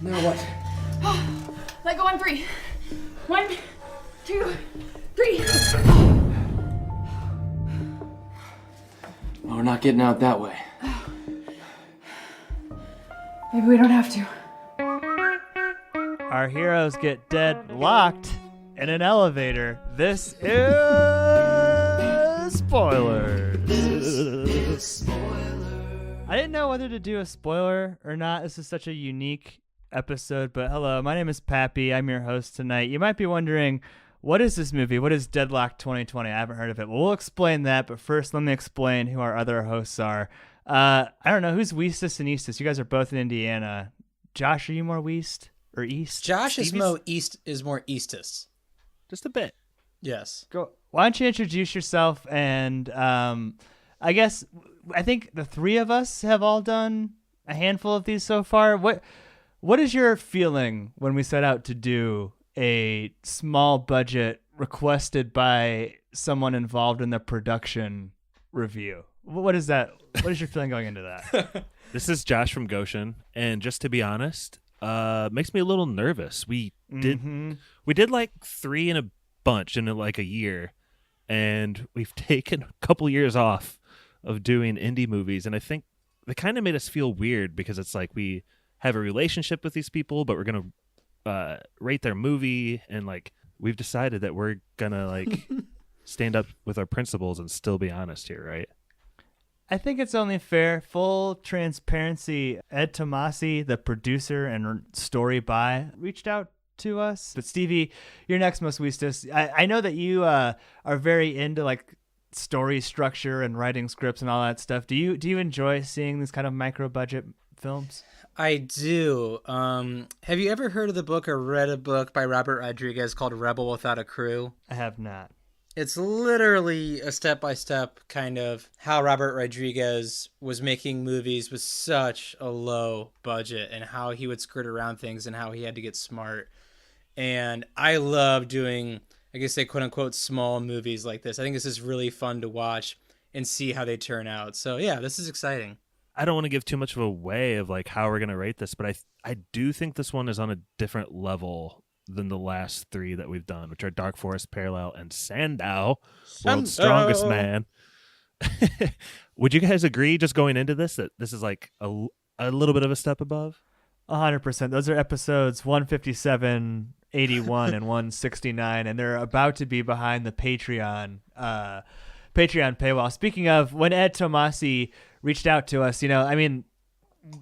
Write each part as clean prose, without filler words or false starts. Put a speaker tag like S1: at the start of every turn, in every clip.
S1: Now what?
S2: Let go on 3. 1, 2, 3.
S1: Well, we're not getting out that way.
S2: Maybe we don't have to.
S3: Our heroes get deadlocked in an elevator. This is spoilers. I didn't know whether to do a spoiler or not. This is such a unique episode, but hello, my name is Pappy. I'm your host tonight. You might be wondering, what is this movie? What is Deadlocked 2020? I haven't heard of it. Well, we'll explain that, but first let me explain who our other hosts are. I don't know, who's Weestus and Eastus? You guys are both in Indiana. Josh, are you more West or East?
S4: Josh is more Eastist.
S3: Just a bit.
S4: Yes.
S3: Go. Why don't you introduce yourself? And I think the three of us have all done a handful of these so far. What is your feeling when we set out to do a small budget requested by someone involved in the production review? What is that? What is your feeling going into that?
S5: This is Josh from Goshen, and just to be honest, makes me a little nervous. We did like 3 in a bunch in like a year, and we've taken a couple years off of doing indie movies, and I think they kind of made us feel weird because it's like we have a relationship with these people, but we're gonna rate their movie, and like we've decided that we're gonna like stand up with our principles and still be honest here, right?
S3: I think it's only fair. Full transparency. Ed Tomasi, the producer and story by, reached out to us. But Stevie, you're next most Weestus. I know that you are very into like story structure and writing scripts and all that stuff. Do you enjoy seeing these kind of micro budget films?
S4: I do. Have you ever heard of the book or read a book by Robert Rodriguez called Rebel Without a Crew?
S3: I have not.
S4: It's literally a step-by-step kind of how Robert Rodriguez was making movies with such a low budget and how he would skirt around things and how he had to get smart. And I love doing, I guess, say, quote-unquote, small movies like this. I think this is really fun to watch and see how they turn out. So, yeah, this is exciting.
S5: I don't want to give too much of a way of like how we're going to rate this, but I do think this one is on a different level than the last 3 that we've done, which are Dark Forest, Parallel, and Sandow, World's Strongest Man. Would you guys agree, just going into this, that this is like a little bit of a step above?
S3: 100%. Those are episodes 157, 81, and 169, and they're about to be behind the Patreon paywall. Speaking of, when Ed Tomasi reached out to us, none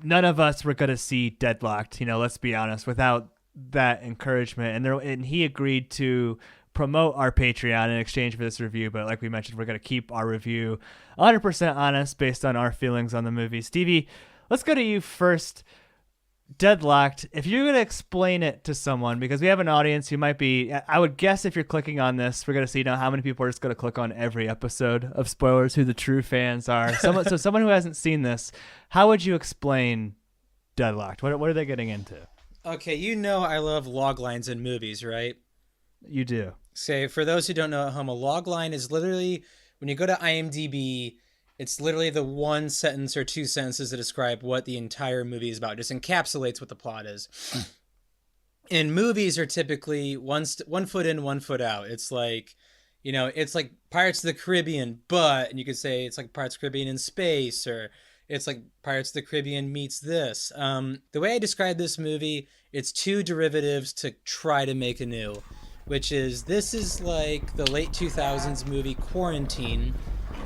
S3: of us were going to see Deadlocked, let's be honest, without that encouragement, and he agreed to promote our Patreon in exchange for this review. But like we mentioned, we're going to keep our review 100% honest based on our feelings on the movie. Stevie, let's go to you first. Deadlocked, if you're going to explain it to someone, because we have an audience who might be, I would guess if you're clicking on this, we're going to see now how many people are just going to click on every episode of spoilers, who the true fans are. So someone who hasn't seen this, how would you explain Deadlocked? What are they getting into?
S4: Okay, I love log lines in movies, right?
S3: You do.
S4: So for those who don't know at home, a log line is literally, when you go to IMDb, it's literally the one sentence or 2 sentences that describe what the entire movie is about. It just encapsulates what the plot is. And movies are typically one foot in, 1 foot out. It's like, it's like Pirates of the Caribbean, and you could say it's like Pirates of the Caribbean in space, or it's like Pirates of the Caribbean meets this. The way I describe this movie, it's 2 derivatives to try to make anew, which is, this is like the late 2000s movie Quarantine.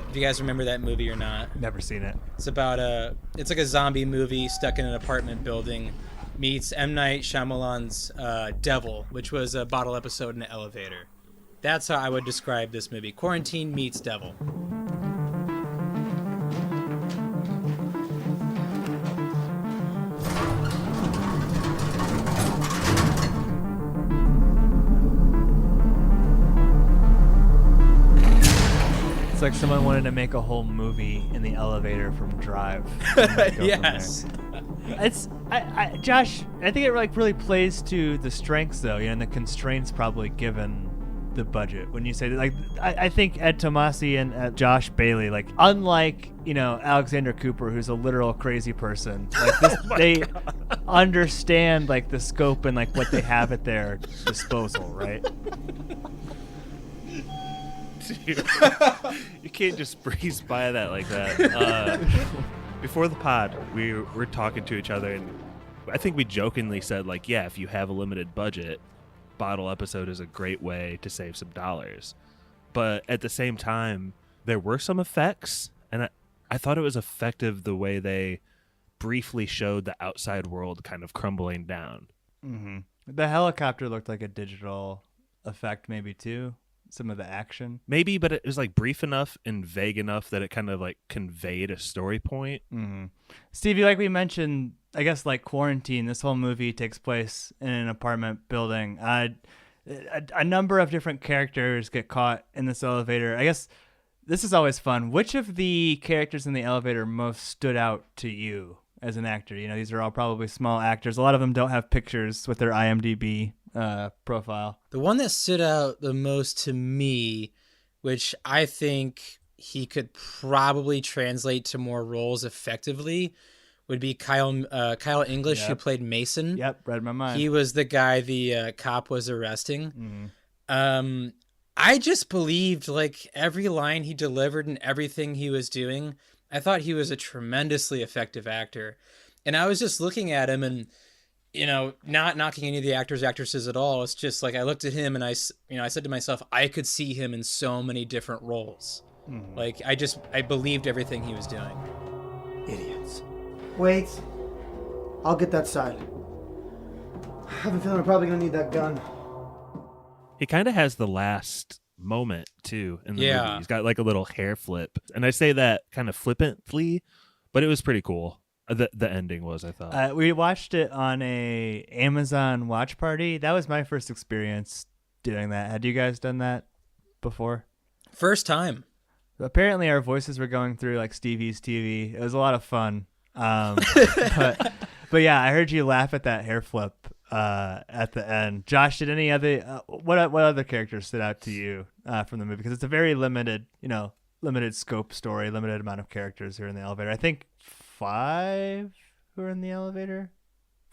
S4: If you guys remember that movie or not.
S3: Never seen it.
S4: It's it's like a zombie movie stuck in an apartment building meets M. Night Shyamalan's Devil, which was a bottle episode in an elevator. That's how I would describe this movie. Quarantine meets Devil.
S3: It's like someone wanted to make a whole movie in the elevator from Drive.
S4: Yes.
S3: Josh, I think it really plays to the strengths though, and the constraints probably given the budget when you say that? Like, I think Ed Tomasi and Josh Bailey, like, unlike, you know, Alexander Cooper, who's a literal crazy person, like this, they understand like the scope and like what they have at their disposal, right?
S5: Dude, you can't just breeze by that like that. Before the pod, we were talking to each other, and I think we jokingly said, like, yeah, if you have a limited budget, bottle episode is a great way to save some dollars. But at the same time, there were some effects, and I thought it was effective the way they briefly showed the outside world kind of crumbling down.
S3: Mm-hmm. The helicopter looked like a digital effect, maybe too. Some of the action,
S5: maybe, but it was like brief enough and vague enough that it kind of like conveyed a story point.
S3: Mm-hmm. Stevie, like we mentioned, I guess like quarantine, this whole movie takes place in an apartment building. A number of different characters get caught in this elevator. I guess this is always fun. Which of the characters in the elevator most stood out to you as an actor? You know, these are all probably small actors. A lot of them don't have pictures with their IMDb profile.
S4: The one that stood out the most to me, which I think he could probably translate to more roles effectively, would be Kyle English, who played Mason.
S3: Yep, read my mind.
S4: He was the guy the cop was arresting.
S3: Mm-hmm.
S4: I just believed like every line he delivered and everything he was doing. I thought he was a tremendously effective actor. And I was just looking at him and, you know, not knocking any of the actors, actresses at all. It's just like I looked at him and I said to myself, I could see him in so many different roles. Mm-hmm. Like I believed everything he was doing.
S1: Idiots. Wait. I'll get that side. I have a feeling I'm probably going to need that gun.
S5: He kind of has the last moment too in the movie. He's got like a little hair flip. And I say that kind of flippantly, but it was pretty cool. The ending was, I thought.
S3: We watched it on a Amazon watch party. That was my first experience doing that. Had you guys done that before?
S4: First time.
S3: Apparently our voices were going through like Stevie's TV. It was a lot of fun. But yeah, I heard you laugh at that hair flip at the end. Josh, did any other what other characters stood out to you from the movie? Because it's a very limited scope story, limited amount of characters who are in the elevator. I think 5 who are in the elevator.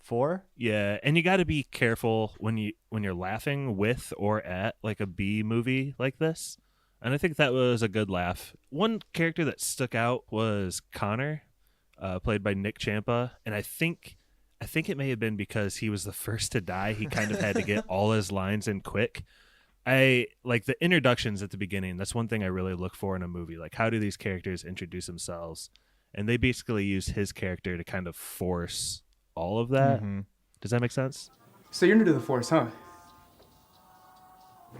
S3: 4.
S5: Yeah, and you got to be careful when you're laughing with or at like a B movie like this. And I think that was a good laugh. One character that stuck out was Connor, played by Nick Ciampa, and I think it may have been because he was the first to die. He kind of had to get all his lines in quick. I like the introductions at the beginning. That's one thing I really look for in a movie. Like, how do these characters introduce themselves? And they basically use his character to kind of force all of that. Mm-hmm. Does that make sense?
S6: So you're new to the force, huh?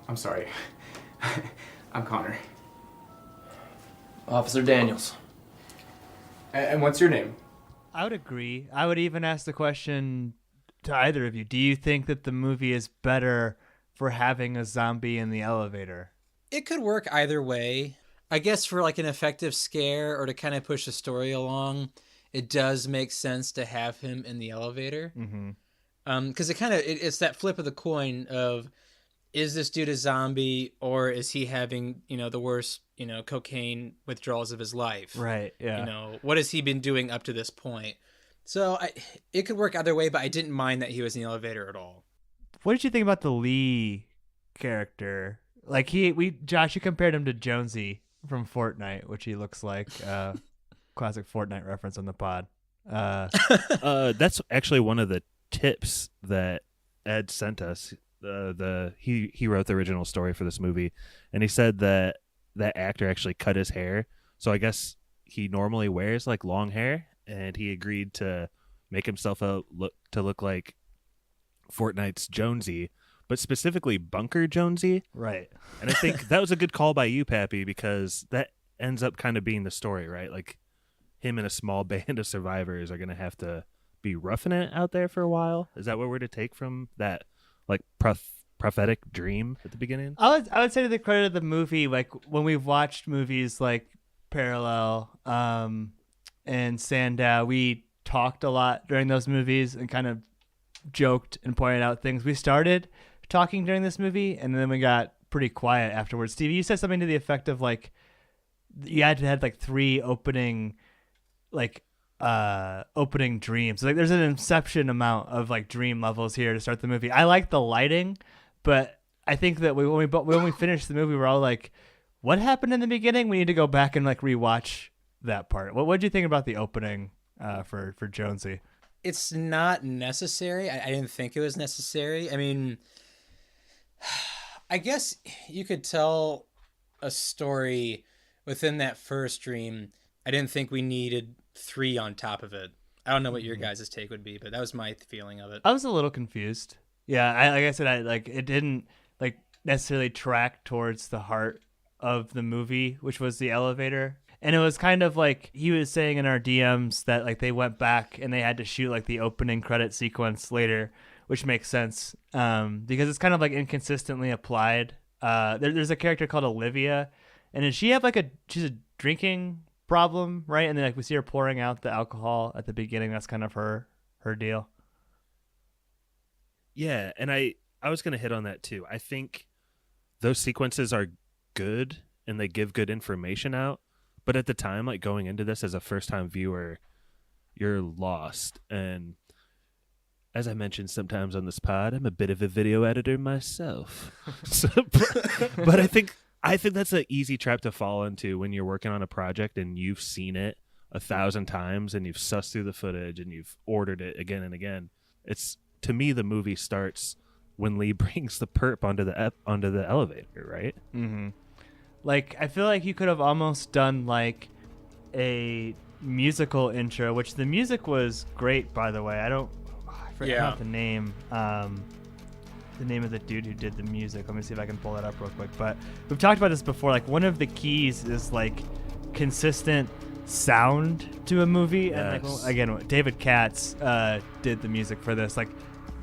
S6: I'm sorry. I'm Connor.
S7: Officer Daniels.
S6: And what's your name?
S3: I would agree. I would even ask the question to either of you. Do you think that the movie is better for having a zombie in the elevator?
S4: It could work either way. I guess for like an effective scare or to kind of push the story along, it does make sense to have him in the elevator.
S3: Mm-hmm.
S4: Because it's that flip of the coin of, is this dude a zombie or is he having, the worst, cocaine withdrawals of his life?
S3: Right. Yeah.
S4: What has he been doing up to this point? So it could work either way, but I didn't mind that he was in the elevator at all.
S3: What did you think about the Lee character? Like Josh, you compared him to Jonesy from Fortnite, which he looks like. Classic Fortnite reference on the pod.
S5: That's actually one of the tips that Ed sent us. He wrote the original story for this movie, and he said that actor actually cut his hair. So I guess he normally wears like long hair, and he agreed to make himself look like Fortnite's Jonesy, but specifically Bunker Jonesy.
S3: Right.
S5: And I think that was a good call by you, Pappy, because that ends up kind of being the story, right? Like him and a small band of survivors are going to have to be roughing it out there for a while. Is that what we're to take from that like prophetic dream at the beginning?
S3: I would say to the credit of the movie, like when we've watched movies like Parallel and Sandow, we talked a lot during those movies and kind of joked and pointed out things. We started talking during this movie and then we got pretty quiet afterwards. Stevie, you said something to the effect of like you had to have like 3 opening dreams. Like there's an inception amount of like dream levels here to start the movie. I like the lighting, but I think that when we finished the movie, we're all like, what happened in the beginning? We need to go back and like rewatch that part. What did you think about the opening for Jonesy?
S4: It's not necessary. I didn't think it was necessary. I mean, I guess you could tell a story within that first dream. I didn't think we needed 3 on top of it. I don't know what your guys' take would be, but that was my feeling of it.
S3: I was a little confused. Yeah, like I said, it didn't like necessarily track towards the heart of the movie, which was the elevator. And it was kind of like he was saying in our DMs that like they went back and they had to shoot like the opening credit sequence later, which makes sense because it's kind of like inconsistently applied. There's a character called Olivia, and does she have like she's a drinking problem, right? And then like we see her pouring out the alcohol at the beginning. That's kind of her deal.
S5: Yeah, and I was going to hit on that too. I think those sequences are good and they give good information out. But at the time, like going into this as a first-time viewer, you're lost. And as I mentioned sometimes on this pod, I'm a bit of a video editor myself. But I think that's an easy trap to fall into when you're working on a project and you've seen it 1,000 times and you've sussed through the footage and you've ordered it again and again. It's, to me, the movie starts when Lee brings the perp onto the elevator, right?
S3: Mm-hmm. Like, I feel like you could have almost done like a musical intro, which the music was great, by the way. I forgot the name. The name of the dude who did the music. Let me see if I can pull that up real quick. But we've talked about this before. Like, one of the keys is like consistent sound to a movie.
S5: Yes.
S3: And like, again, David Katz did the music for this. Like,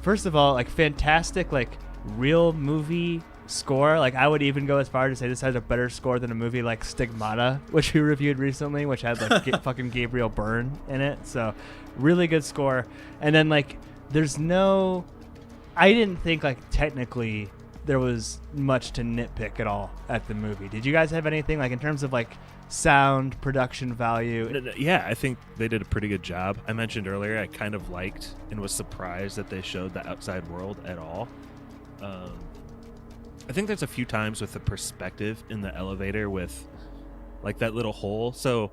S3: first of all, like fantastic, like real movie score. Like, I would even go as far to say this has a better score than a movie like Stigmata, which we reviewed recently, which had like fucking Gabriel Byrne in it. So really good score. And then like I didn't think like technically there was much to nitpick at all at the movie. Did you guys have anything like in terms of like sound, production value?
S5: Yeah, I think they did a pretty good job. I mentioned earlier I kind of liked and was surprised that they showed the outside world at all. I think there's a few times with the perspective in the elevator with like that little hole. So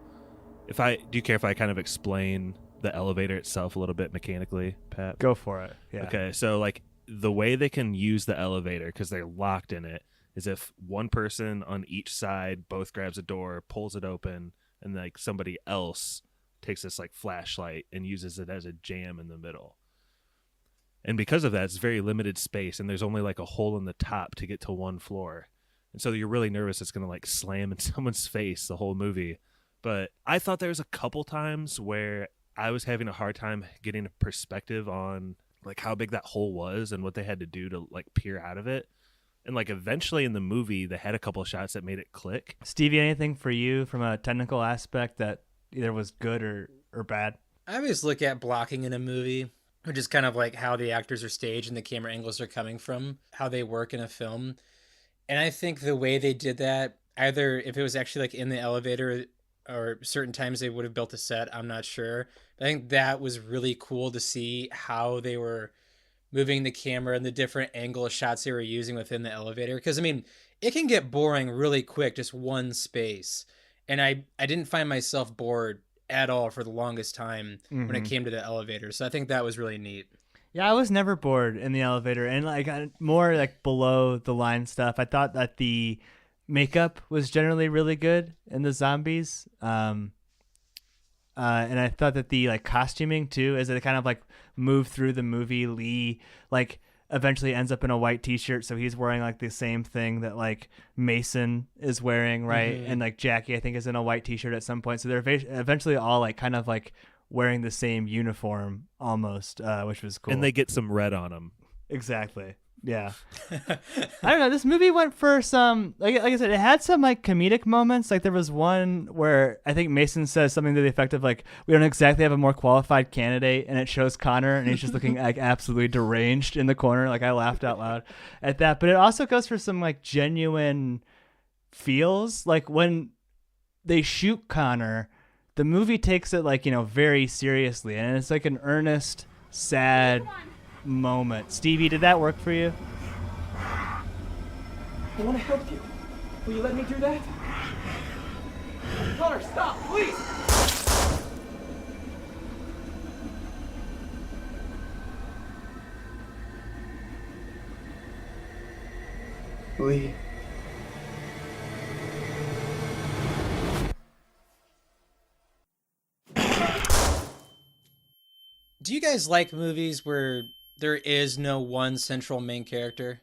S5: do you care if I kind of explain the elevator itself a little bit mechanically, Pat?
S3: Go for it. Yeah.
S5: Okay, so like the way they can use the elevator because they're locked in it is if one person on each side both grabs a door, pulls it open, and like somebody else takes this like flashlight and uses it as a jam in the middle. And because of that, it's very limited space, and there's only like a hole in the top to get to one floor. And so you're really nervous it's going to like slam in someone's face the whole movie. But I thought there was a couple times where I was having a hard time getting a perspective on like how big that hole was and what they had to do to like peer out of it. And like eventually in the movie, they had a couple of shots that made it click.
S3: Stevie, anything for you from a technical aspect that either was good or bad?
S4: I always look at blocking in a movie, which is kind of like how the actors are staged and the camera angles are coming from, how they work in a film. And I think the way they did that, either if it was actually like in the elevator or certain times they would have built a set, I'm not sure. But I think that was really cool to see how they were moving the camera and the different angle shots they were using within the elevator. Because, I mean, it can get boring really quick, just one space. And I didn't find myself bored at all for the longest time when it came to the elevator. So I think that was really neat.
S3: Yeah, I was never bored in the elevator. And like more like below the line stuff, I thought that the makeup was generally really good in the zombies. And I thought that the like costuming too, as it kind of like moved through the movie, Lee like eventually ends up in a white t-shirt, so he's wearing like the same thing that like Mason is wearing, right? And like Jackie I think is in a white t-shirt at some point, so they're eventually all like kind of like wearing the same uniform almost, which was cool.
S5: And they get some red on them.
S3: Exactly. Yeah. I don't know. This movie went for some, like I said, it had some like comedic moments. Like there was one where I think Mason says something to the effect of like, we don't exactly have a more qualified candidate, and it shows Connor and he's just looking like absolutely deranged in the corner. Like I laughed out loud at that. But it also goes for some like genuine feels. Like when they shoot Connor, the movie takes it like, very seriously, and it's like an earnest, sad moment. Stevie, did that work for you?
S6: I want to help you. Will you let me do that? Connor, stop, please! Lee.
S4: Do you guys like movies where there is no one central main character?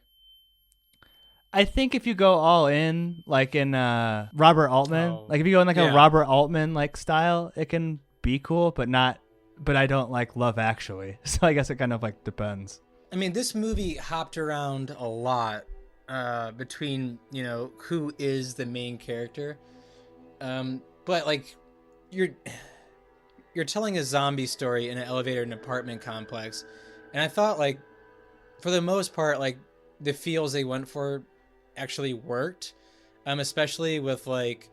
S3: I think if you go all in, like in Robert Altman, like if you go in like a Robert Altman like style, it can be cool, but I don't like Love Actually. So I guess it kind of like depends.
S4: I mean, this movie hopped around a lot between, who is the main character. But like you're telling a zombie story in an elevator in an apartment complex. And I thought like for the most part, like the feels they went for actually worked. Especially with like,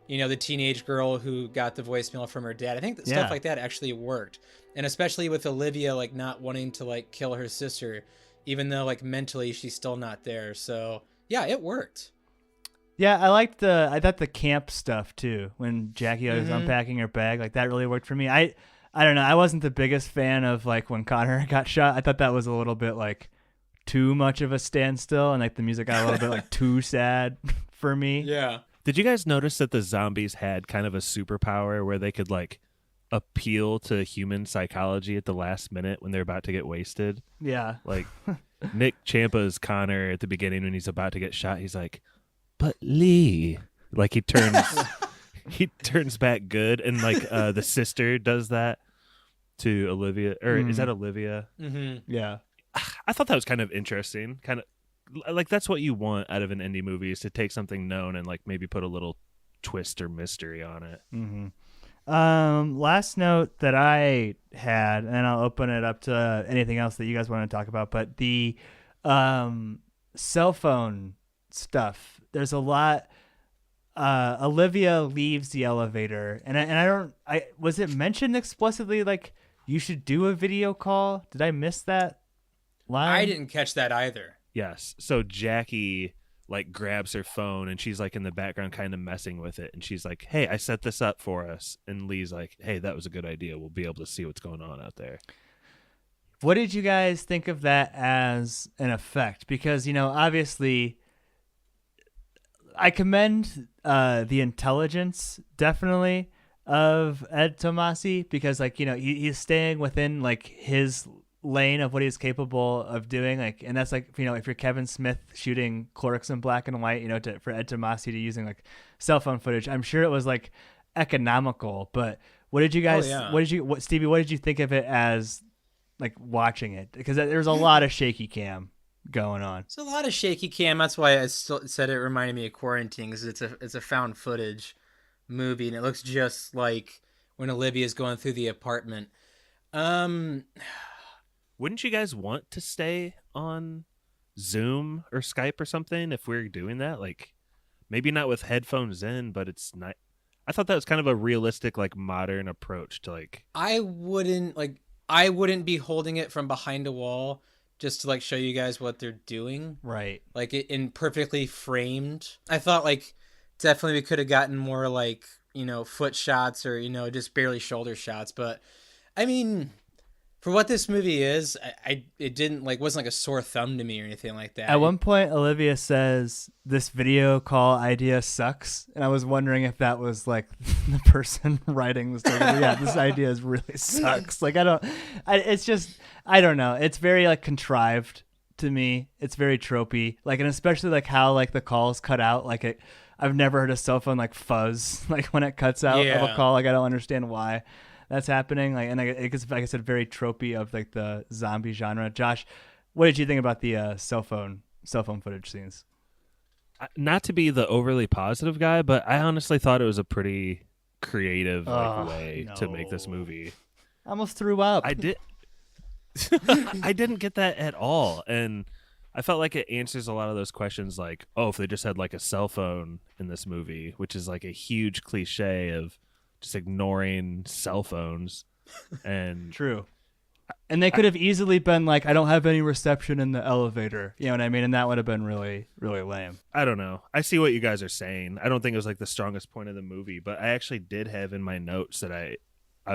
S4: the teenage girl who got the voicemail from her dad. I think that stuff like that actually worked. And especially with Olivia, like not wanting to like kill her sister, even though like mentally she's still not there. So yeah, it worked.
S3: Yeah, I thought the camp stuff too, when Jackie was unpacking her bag, like that really worked for me. I don't know, I wasn't the biggest fan of like when Connor got shot. I thought that was a little bit like too much of a standstill, and like the music got a little bit like too sad for me.
S4: Yeah.
S5: Did you guys notice that the zombies had kind of a superpower where they could like appeal to human psychology at the last minute when they're about to get wasted?
S3: Yeah.
S5: Like Nick Ciampa's Connor at the beginning when he's about to get shot, he's like, "But Lee," like he turns back good, and like the sister does that to Olivia, or is that Olivia?
S4: Mm-hmm.
S3: Yeah.
S5: I thought that was kind of interesting. Kind of like that's what you want out of an indie movie, is to take something known and like maybe put a little twist or mystery on it.
S3: Mm-hmm. Last note that I had, and I'll open it up to anything else that you guys want to talk about, but the cell phone stuff. There's a lot. Olivia leaves the elevator, and was it mentioned explicitly like you should do a video call? Did I miss that line?
S4: I didn't catch that either.
S5: Yes. So Jackie like grabs her phone and she's like in the background kind of messing with it, and she's like, "Hey, I set this up for us." And Lee's like, "Hey, that was a good idea. We'll be able to see what's going on out there."
S3: What did you guys think of that as an effect? Because, obviously I commend the intelligence definitely of Ed Tomasi, because like, he's staying within like his lane of what he's capable of doing, like, and that's like, if you're Kevin Smith shooting Clerks in black and white, for Ed Tomasi to using like cell phone footage, I'm sure it was like economical. But what did you guys Stevie, what did you think of it as like watching it? Because there's a lot of shaky cam going on.
S4: It's a lot of shaky cam. That's why I still said it reminded me of Quarantine, because it's a found footage movie, and it looks just like when Olivia's going through the apartment.
S5: Wouldn't you guys want to stay on Zoom or Skype or something if we're doing that? Like, maybe not with headphones in, but it's not. I thought that was kind of a realistic, like, modern approach to like.
S4: I wouldn't be holding it from behind a wall just to like show you guys what they're doing.
S3: Right.
S4: Like it in perfectly framed. I thought like definitely we could have gotten more like, foot shots or, just barely shoulder shots. But I mean, for what this movie is, it didn't like, wasn't like a sore thumb to me or anything like that.
S3: At one point, Olivia says this video call idea sucks, and I was wondering if that was like the person writing the story. Yeah, this idea really sucks. Like I don't know. It's very like contrived to me. It's very tropey. Like, and especially like how like the calls cut out. Like I've never heard a cell phone like fuzz like when it cuts out of a call. Like I don't understand why that's happening. Like, and it's like I said, very tropey of like the zombie genre. Josh, What did you think about the cell phone footage scenes?
S5: Not to be the overly positive guy, but I honestly thought it was a pretty creative way to make this movie.
S3: I almost threw up.
S5: I did. I didn't get that at all, and I felt like it answers a lot of those questions. Like, oh, if they just had like a cell phone in this movie, which is like a huge cliche of just ignoring cell phones, and
S3: True. And they could have easily been like, I don't have any reception in the elevator. You know what I mean? And that would have been really, really lame.
S5: I don't know. I see what you guys are saying. I don't think it was like the strongest point of the movie, but I actually did have in my notes that I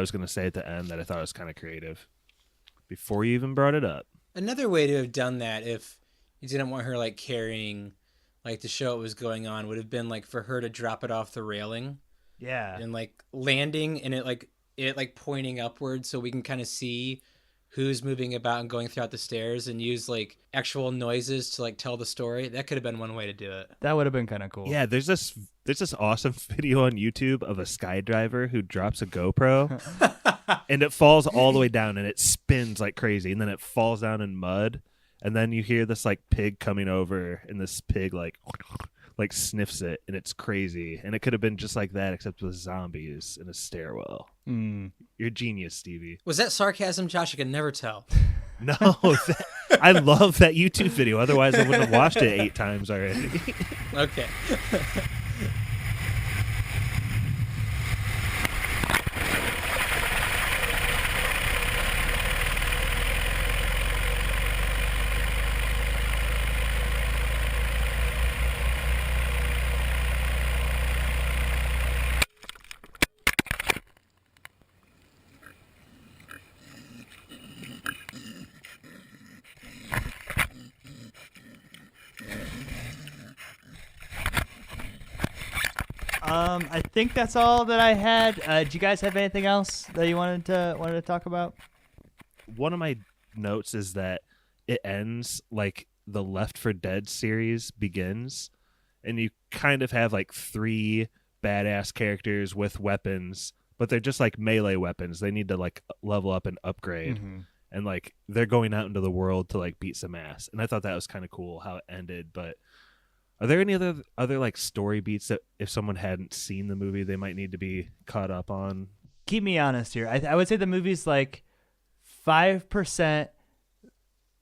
S5: was going to say at the end that I thought was kind of creative before you even brought it up.
S4: Another way to have done that, if you didn't want her like carrying, like to show what was going on, would have been like for her to drop it off the railing.
S3: Yeah.
S4: And like landing and it pointing upwards so we can kind of see who's moving about and going throughout the stairs, and use like actual noises to like tell the story. That could have been one way to do it.
S3: That would have been kind of cool.
S5: Yeah, there's this awesome video on YouTube of a skydiver who drops a GoPro and it falls all the way down and it spins like crazy, and then it falls down in mud, and then you hear this like pig coming over, and this pig like sniffs it, and it's crazy. And it could have been just like that, except with zombies in a stairwell. You're a genius, Stevie.
S4: Was that sarcasm, Josh? I can never tell.
S5: No, I love that YouTube video. Otherwise, I wouldn't have watched it 8 times already.
S4: Okay.
S3: I think that's all that I had. Do you guys have anything else that you wanted to talk about?
S5: One of my notes is that it ends like the Left 4 Dead series begins, and you kind of have like 3 badass characters with weapons, but they're just like melee weapons. They need to like level up and upgrade. And like they're going out into the world to like beat some ass. And I thought that was kind of cool how it ended. But are there any other like story beats that if someone hadn't seen the movie, they might need to be caught up on?
S3: Keep me honest here. I would say the movie's like 5%,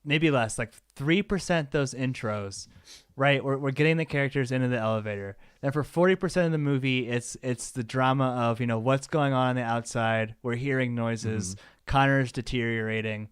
S3: maybe less, like 3% those intros, right? We're getting the characters into the elevator. Then for 40% of the movie, it's the drama of, you know, what's going on the outside. We're hearing noises. Connor's deteriorating.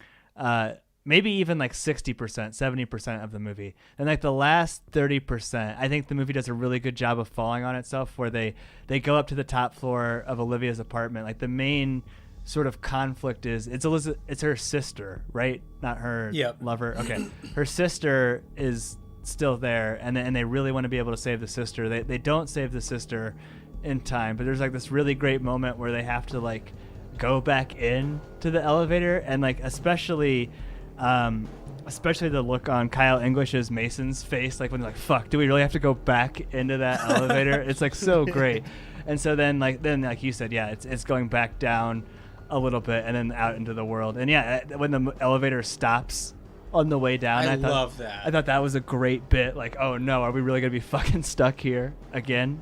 S3: Maybe even like 60%, 70% of the movie. And like the last 30%, I think the movie does a really good job of falling on itself, where they go up to the top floor of Olivia's apartment. Like the main sort of conflict is it's her sister, right? Not her lover. Okay. Her sister is still there, and they really want to be able to save the sister. They don't save the sister in time, but there's like this really great moment where they have to like go back in to the elevator, and like especially the look on Kyle English's Mason's face, like when they're like, fuck, do we really have to go back into that elevator? It's like so great. And so then like you said, yeah, it's going back down a little bit and then out into the world. And yeah, when the elevator stops on the way down, I
S4: love that.
S3: I thought that was a great bit. Like, oh no, are we really gonna be fucking stuck here again?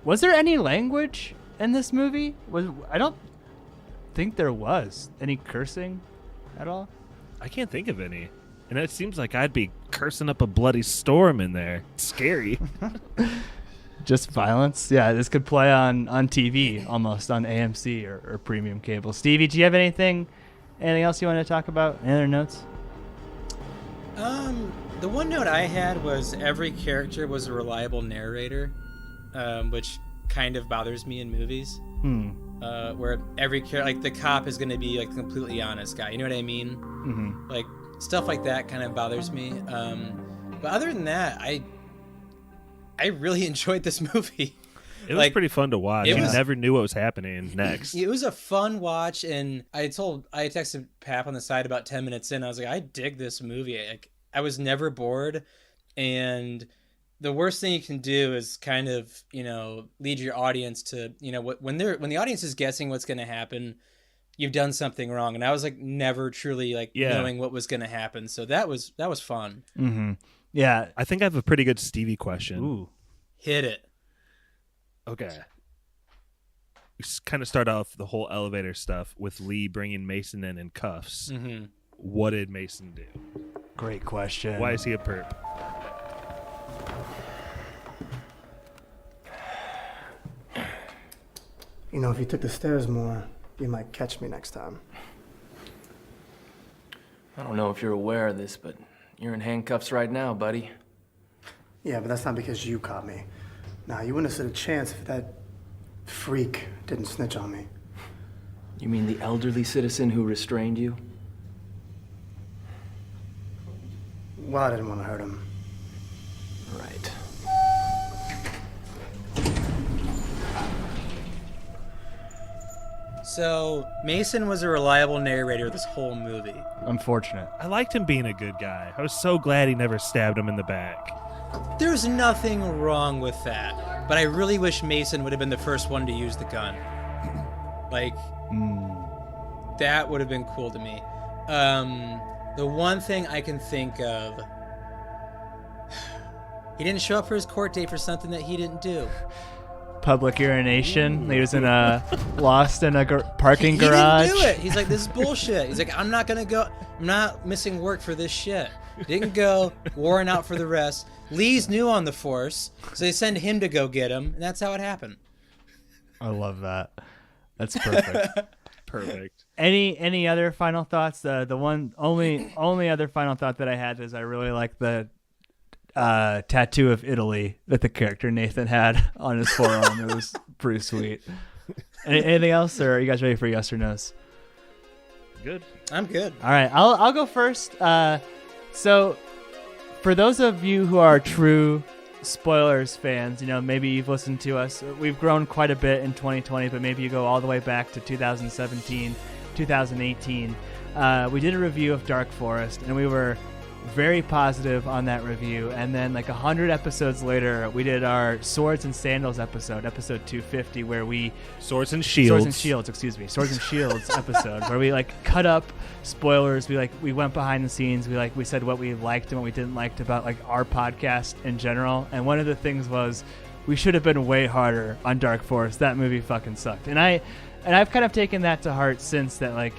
S3: Was there any language in this movie? I don't think there was any cursing at all.
S5: I can't think of any. And it seems like I'd be cursing up a bloody storm in there. It's scary.
S3: Just violence? Yeah, this could play on TV almost, on AMC or premium cable. Stevie, do you have anything else you want to talk about? Any other notes?
S4: The one note I had was every character was a reliable narrator, which kind of bothers me in movies. Where every character, like the cop is going to be like a completely honest guy. You know what I mean? Like stuff like that kind of bothers me. But other than that, I really enjoyed this movie.
S5: It was pretty fun to watch. You never knew what was happening next.
S4: It was a fun watch, and I texted Pap on the side about 10 minutes in. I was like, I dig this movie. I was never bored, and the worst thing you can do is kind of, you know, lead your audience to, you know, when the audience is guessing what's going to happen, you've done something wrong. And I was like never truly like knowing what was going to happen. So that was fun.
S3: Mm-hmm. Yeah.
S5: I think I have a pretty good Stevie question.
S3: Ooh.
S4: Hit it.
S5: Okay. We kind of start off the whole elevator stuff with Lee bringing Mason in cuffs.
S4: Mm-hmm.
S5: What did Mason do?
S3: Great question.
S5: Why is he a perp?
S1: You know, if you took the stairs more, you might catch me next time.
S7: I don't know if you're aware of this, but you're in handcuffs right now, buddy.
S1: Yeah, but that's not because you caught me. Nah, you wouldn't have stood a chance if that freak didn't snitch on me.
S7: You mean the elderly citizen who restrained you?
S1: Well, I didn't want to hurt him.
S7: Right.
S4: So Mason was a reliable narrator this whole movie.
S3: Unfortunate.
S5: I liked him being a good guy. I was so glad he never stabbed him in the back.
S4: There's nothing wrong with that. But I really wish Mason would have been the first one to use the gun. Like, that would have been cool to me. The one thing I can think of, he didn't show up for his court date for something that he didn't do.
S3: Public urination. He was lost in a parking garage.
S4: He didn't do it. He's like, this is bullshit. He's like, I'm not gonna go. I'm not missing work for this shit. Didn't go. Warrant out for the rest. Lee's new on the force, so they send him to go get him, and that's how it happened.
S3: I love that. That's perfect.
S5: Perfect.
S3: Any other final thoughts? The only other final thought that I had is I really like the tattoo of Italy that the character Nathan had on his forearm. It was pretty sweet. Anything else, or are you guys ready for yes or no's?
S5: Good.
S4: I'm good.
S3: All right, I'll go first. So, for those of you who are true spoilers fans, you know, maybe you've listened to us. We've grown quite a bit in 2020, but maybe you go all the way back to 2017, 2018. We did a review of Dark Forest, and we were very positive on that review. And then like 100 episodes later, we did our Swords and Sandals episode 250, where we
S5: Swords and Shields
S3: episode, where we like cut up spoilers. We went behind the scenes. We said what we liked and what we didn't like about like our podcast in general. And one of the things was we should have been way harder on Dark Forest. That movie fucking sucked. And I've kind of taken that to heart since, that like,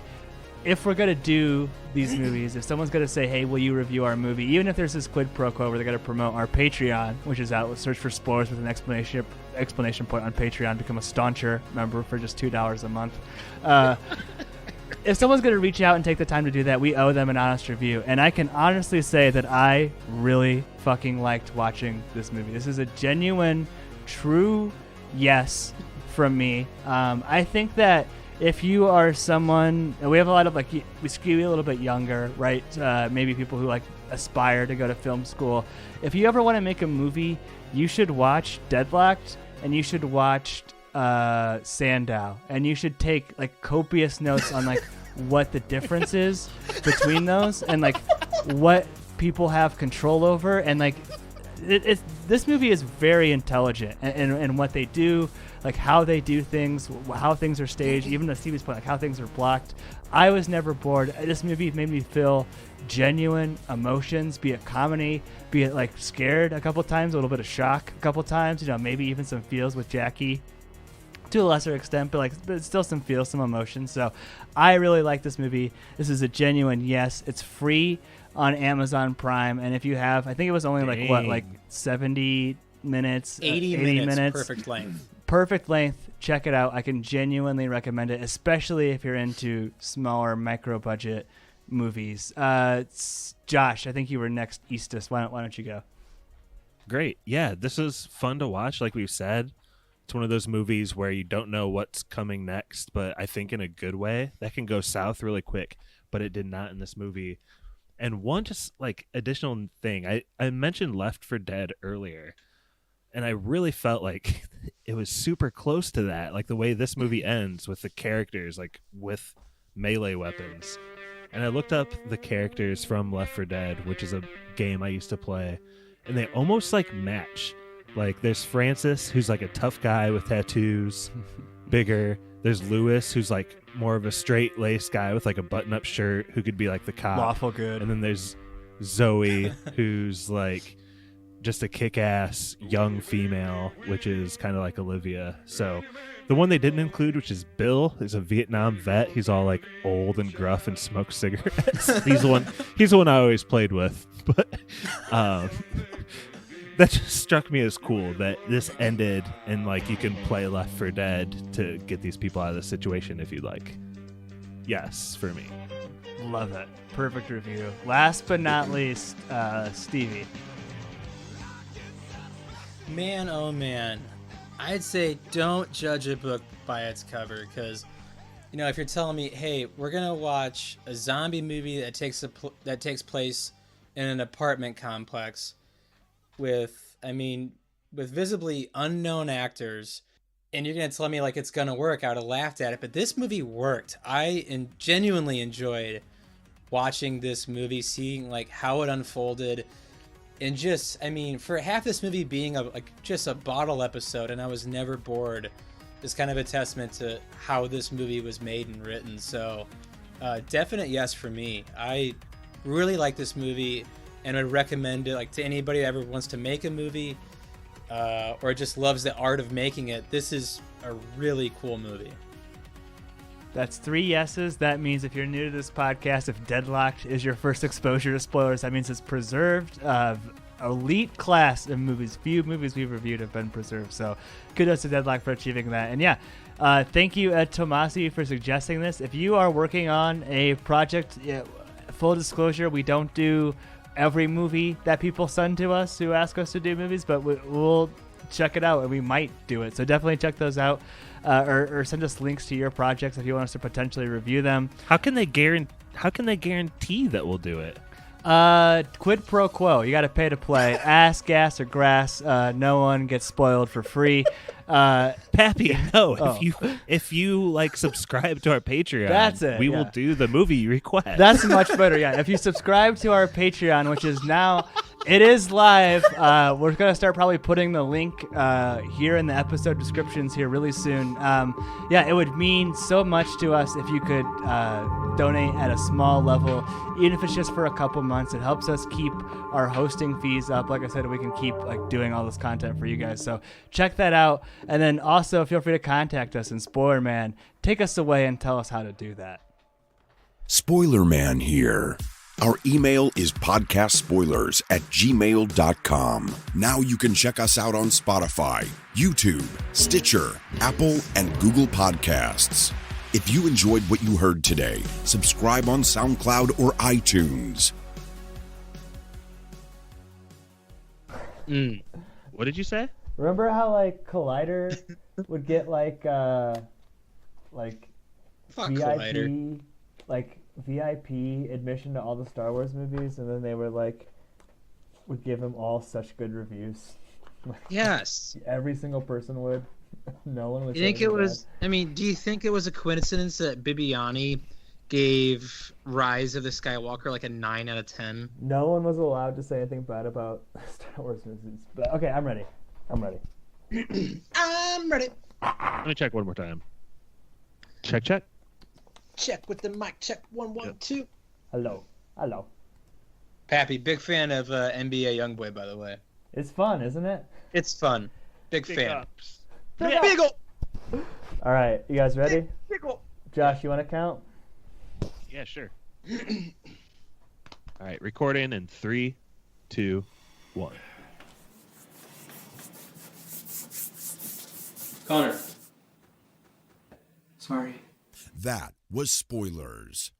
S3: if we're going to do these movies, if someone's going to say, hey, will you review our movie, even if there's this quid pro quo where they're going to promote our Patreon, which is out, search for spoilers with an explanation point on Patreon, become a stauncher member for just $2 a month. If someone's going to reach out and take the time to do that, we owe them an honest review. And I can honestly say that I really fucking liked watching this movie. This is a genuine, true yes from me. I think that if you are someone, and we have a lot of like, we skew a little bit younger, right? Maybe people who like aspire to go to film school. If you ever want to make a movie, you should watch Deadlocked, and you should watch Sandow, and you should take like copious notes on like what the difference is between those, and like what people have control over, and like this movie is very intelligent in what they do, like how they do things, how things are staged, even to Stevie's point, like how things are blocked. I was never bored. This movie made me feel genuine emotions, be it comedy, be it like scared a couple times, a little bit of shock a couple times, you know, maybe even some feels with Jackie to a lesser extent, but still some feels, some emotions. So I really like this movie. This is a genuine yes. It's free on Amazon Prime, and if you have, I think it was only like 70 minutes,
S4: 80 minutes,
S3: perfect length. Check it out. I can genuinely recommend it, especially if you're into smaller micro budget movies. Josh, I think you were next. Eastus, why don't you go?
S5: Great. Yeah, this is fun to watch. Like we've said, it's one of those movies where you don't know what's coming next, but I think in a good way. That can go south really quick, but it did not in this movie. And one just like additional thing, I mentioned Left 4 Dead earlier, and I really felt like it was super close to that, like the way this movie ends with the characters like with melee weapons. And I looked up the characters from Left 4 Dead, which is a game I used to play, and they almost like match. Like there's Francis, who's like a tough guy with tattoos, bigger. There's Lewis, who's like more of a straight laced guy with like a button up shirt, who could be like the cop.
S3: Lawful good.
S5: And then there's Zoe, who's like just a kick-ass young female, which is kind of like Olivia. So the one they didn't include, which is Bill, is a Vietnam vet. He's all like old and gruff and smokes cigarettes. He's the one I always played with. But that just struck me as cool that this ended and like you can play Left 4 Dead to get these people out of the situation if you like. Yes, for me.
S3: Love it. Perfect review. Last but not least, Stevie.
S4: Man, oh man. I'd say don't judge a book by its cover, because, you know, if you're telling me, hey, we're gonna watch a zombie movie that takes place in an apartment complex with visibly unknown actors, and you're gonna tell me like it's gonna work, I would have laughed at it. But this movie worked. I genuinely enjoyed watching this movie, seeing like how it unfolded. And just, for half this movie being just a bottle episode, and I was never bored, is kind of a testament to how this movie was made and written. So, definite yes for me. I really like this movie, and would recommend it to anybody that ever wants to make a movie, or just loves the art of making it. This is a really cool movie.
S3: That's 3 yeses. That means if you're new to this podcast, if Deadlocked is your first exposure to spoilers, that means it's preserved. Elite class of movies. Few movies we've reviewed have been preserved. So kudos to Deadlocked for achieving that. And yeah, thank you, Ed Tomasi, for suggesting this. If you are working on a project, full disclosure, we don't do every movie that people send to us who ask us to do movies, but we'll check it out and we might do it. So definitely check those out. Or send us links to your projects if you want us to potentially review them.
S5: How can they guarantee that we'll do it?
S3: Quid pro quo. You got to pay to play. Ass, gas, or grass. No one gets spoiled for free.
S5: Pappy, no.
S3: Oh.
S5: If you subscribe to our Patreon,
S3: that's it.
S5: We will do the movie you request.
S3: That's much better. Yeah. If you subscribe to our Patreon, which is now. It is live. We're going to start probably putting the link here in the episode descriptions here really soon. It would mean so much to us if you could donate at a small level, even if it's just for a couple months. It helps us keep our hosting fees up. Like I said, we can keep doing all this content for you guys. So check that out. And then also feel free to contact us. And Spoiler Man, take us away and tell us how to do that.
S8: Spoiler Man here. Our email is podcastspoilers@gmail.com. Now you can check us out on Spotify, YouTube, Stitcher, Apple, and Google Podcasts. If you enjoyed what you heard today, subscribe on SoundCloud or iTunes.
S5: What did you say?
S3: Remember how Collider would get
S4: Fuck
S3: VIP,
S4: Collider.
S3: VIP admission to all the Star Wars movies, and then they were would give them all such good reviews.
S4: Yes.
S3: Every single person would. No one would.
S4: Do you think it was a coincidence that Bibiani gave Rise of the Skywalker a 9 out of 10?
S3: No one was allowed to say anything bad about Star Wars movies. But okay, I'm ready.
S4: I'm ready.
S5: Let me check one more time. Check.
S4: Check with the mic. Check 1 1 2.
S3: Hello.
S4: Pappy, big fan of NBA YoungBoy, by the way.
S3: It's fun, isn't it?
S4: It's fun. Big fan.
S5: Ups.
S4: Big ol'.
S3: All right, you guys ready?
S4: Big ol'.
S3: Josh, you want to count?
S5: Yeah, sure. All right, recording in 3, 2, 1.
S6: Connor. Sorry.
S8: That was Spoilers.